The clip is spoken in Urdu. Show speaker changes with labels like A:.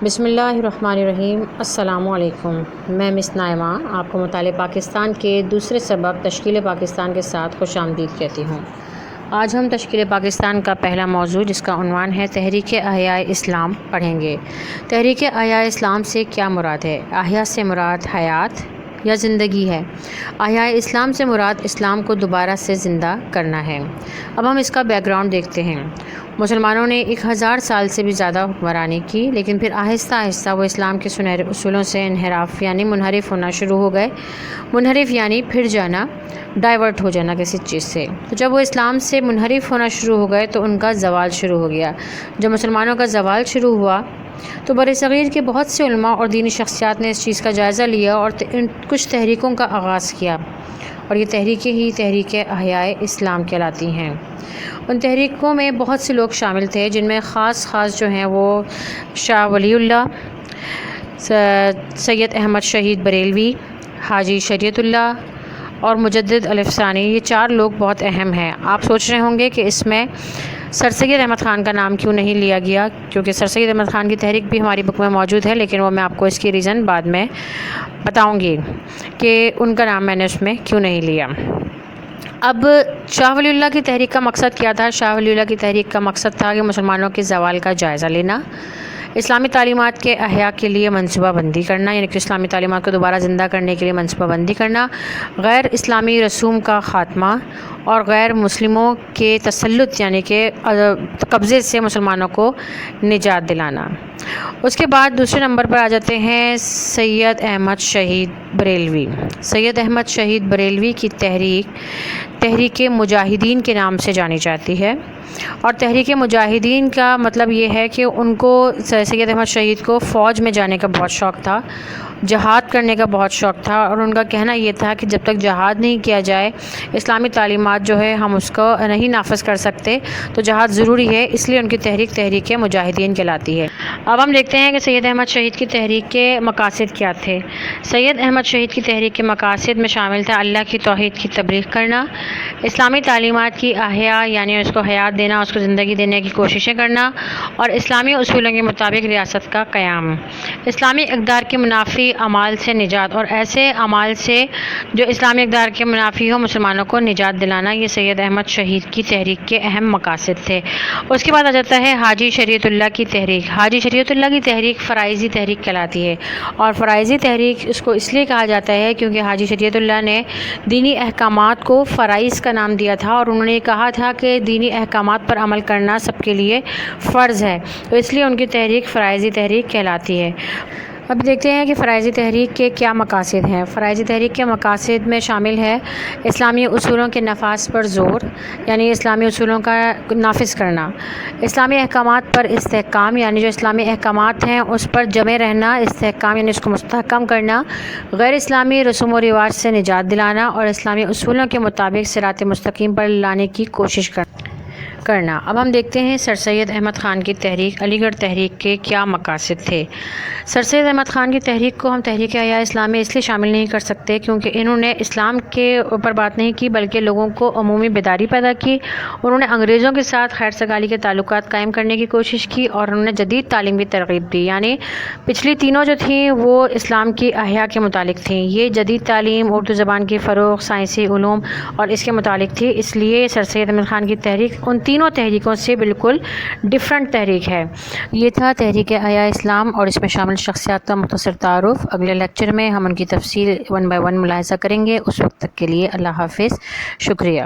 A: بسم اللہ الرحمن الرحیم۔ السلام علیکم، میں مس نائمہ آپ کو مطالعہ پاکستان کے دوسرے سبق تشکیل پاکستان کے ساتھ خوش آمدید کہتی ہوں۔ آج ہم تشکیل پاکستان کا پہلا موضوع جس کا عنوان ہے تحریک احیاء اسلام پڑھیں گے۔ تحریک احیاء اسلام سے کیا مراد ہے؟ احیا سے مراد حیات یا زندگی ہے۔ احیاء اسلام سے مراد اسلام کو دوبارہ سے زندہ کرنا ہے۔ اب ہم اس کا بیک گراؤنڈ دیکھتے ہیں۔ مسلمانوں نے 1000 سال سے بھی زیادہ حکمرانی کی، لیکن پھر آہستہ آہستہ وہ اسلام کے سنہرے اصولوں سے انحراف یعنی منحرف ہونا شروع ہو گئے۔ منحرف یعنی پھر جانا، ڈائیورٹ ہو جانا کسی چیز سے۔ تو جب وہ اسلام سے منحرف ہونا شروع ہو گئے تو ان کا زوال شروع ہو گیا۔ جب مسلمانوں کا زوال شروع ہوا تو بر صغیر کے بہت سے علماء اور دینی شخصیات نے اس چیز کا جائزہ لیا اور کچھ تحریکوں کا آغاز کیا، اور یہ تحریکیں ہی تحریک احیاء اسلام کہلاتی ہیں۔ ان تحریکوں میں بہت سے لوگ شامل تھے، جن میں خاص جو ہیں وہ شاہ ولی اللہ، سید احمد شہید بریلوی، حاجی شریعت اللہ اور مجدد الف ثانی۔ یہ 4 لوگ بہت اہم ہیں۔ آپ سوچ رہے ہوں گے کہ اس میں سر سید احمد خان کا نام کیوں نہیں لیا گیا، کیونکہ سر سید احمد خان کی تحریک بھی ہماری بک میں موجود ہے، لیکن وہ میں آپ کو اس کی ریزن بعد میں بتاؤں گی کہ ان کا نام میں نے اس میں کیوں نہیں لیا۔ اب شاہ ولی اللہ کی تحریک کا مقصد کیا تھا؟ شاہ ولی اللہ کی تحریک کا مقصد تھا کہ مسلمانوں کے زوال کا جائزہ لینا، اسلامی تعلیمات کے احیاء کے لیے منصوبہ بندی کرنا، یعنی کہ اسلامی تعلیمات کو دوبارہ زندہ کرنے کے لیے منصوبہ بندی کرنا، غیر اسلامی رسوم کا خاتمہ اور غیر مسلموں کے تسلط یعنی کہ قبضے سے مسلمانوں کو نجات دلانا۔ اس کے بعد دوسرے نمبر پر آ جاتے ہیں سید احمد شہید بریلوی۔ سید احمد شہید بریلوی کی تحریک مجاہدین کے نام سے جانی جاتی ہے، اور تحریک مجاہدین کا مطلب یہ ہے کہ ان کو سید احمد شہید کو فوج میں جانے کا بہت شوق تھا، جہاد کرنے کا بہت شوق تھا، اور ان کا کہنا یہ تھا کہ جب تک جہاد نہیں کیا جائے اسلامی تعلیمات جو ہے ہم اس کو نہیں نافذ کر سکتے، تو جہاد ضروری ہے، اس لیے ان کی تحریک مجاہدین کہلاتی ہے۔ اب ہم دیکھتے ہیں کہ سید احمد شہید کی تحریک کے مقاصد کیا تھے۔ سید احمد شہید کی تحریک کے مقاصد میں شامل تھا اللہ کی توحید کی تبلیغ کرنا، اسلامی تعلیمات کی احیا یعنی اس کو حیات دینا، اس کو زندگی دینے کی کوششیں کرنا، اور اسلامی اصولوں کے مطابق ریاست کا قیام، اسلامی اقدار کے منافی اعمال سے نجات، اور ایسے اعمال سے جو اسلامی اقدار کے منافی ہو مسلمانوں کو نجات دلانا۔ یہ سید احمد شہید کی تحریک کے اہم مقاصد تھے۔ اس کے بعد آ جاتا ہے حاجی شریعت اللہ کی تحریک۔ حاجی شریعت اللہ کی تحریک فرائضی تحریک کہلاتی ہے، اور فرائضی تحریک اس کو اس لیے کہا جاتا ہے کیونکہ حاجی شریعت اللہ نے دینی احکامات کو فرائض کا نام دیا تھا، اور انہوں نے کہا تھا کہ دینی احکامات پر عمل کرنا سب کے لیے فرض ہے، تو اس لیے ان کی تحریک فرائضی تحریک کہلاتی ہے۔ اب دیکھتے ہیں کہ فرائضی تحریک کے کیا مقاصد ہیں۔ فرائضی تحریک کے مقاصد میں شامل ہے اسلامی اصولوں کے نفاذ پر زور، یعنی اسلامی اصولوں کا نافذ کرنا، اسلامی احکامات پر استحکام، یعنی جو اسلامی احکامات ہیں اس پر جمے رہنا، استحکام یعنی اس کو مستحکم کرنا، غیر اسلامی رسوم و رواج سے نجات دلانا، اور اسلامی اصولوں کے مطابق صراط مستقیم پر لانے کی کوشش کرنا۔ اب ہم دیکھتے ہیں سر سید احمد خان کی تحریک، علی گڑھ تحریک کے کیا مقاصد تھے۔ سر سید احمد خان کی تحریک کو ہم تحریک احیاء اسلام میں اس لیے شامل نہیں کر سکتے کیونکہ انہوں نے اسلام کے اوپر بات نہیں کی، بلکہ لوگوں کو عمومی بیداری پیدا کی۔ انہوں نے انگریزوں کے ساتھ خیر سگالی کے تعلقات قائم کرنے کی کوشش کی، اور انہوں نے جدید تعلیم کی ترغیب دی، یعنی پچھلی تینوں جو تھیں وہ اسلام کی احیاء کے متعلق تھیں، یہ جدید تعلیم، اردو زبان کی فروغ، سائنسی علوم اور اس کے متعلق تھی۔ اس لیے سر سید احمد خان کی تحریک ان تینوں تحریکوں سے بالکل ڈیفرنٹ تحریک ہے۔ یہ تھا تحریک احیاء اسلام، اور اس میں شامل شخصیات کا مختصر تعارف۔ اگلے لیکچر میں ہم ان کی تفصیل 1 by 1 ملاحظہ کریں گے۔ اس وقت تک کے لیے اللہ حافظ، شکریہ۔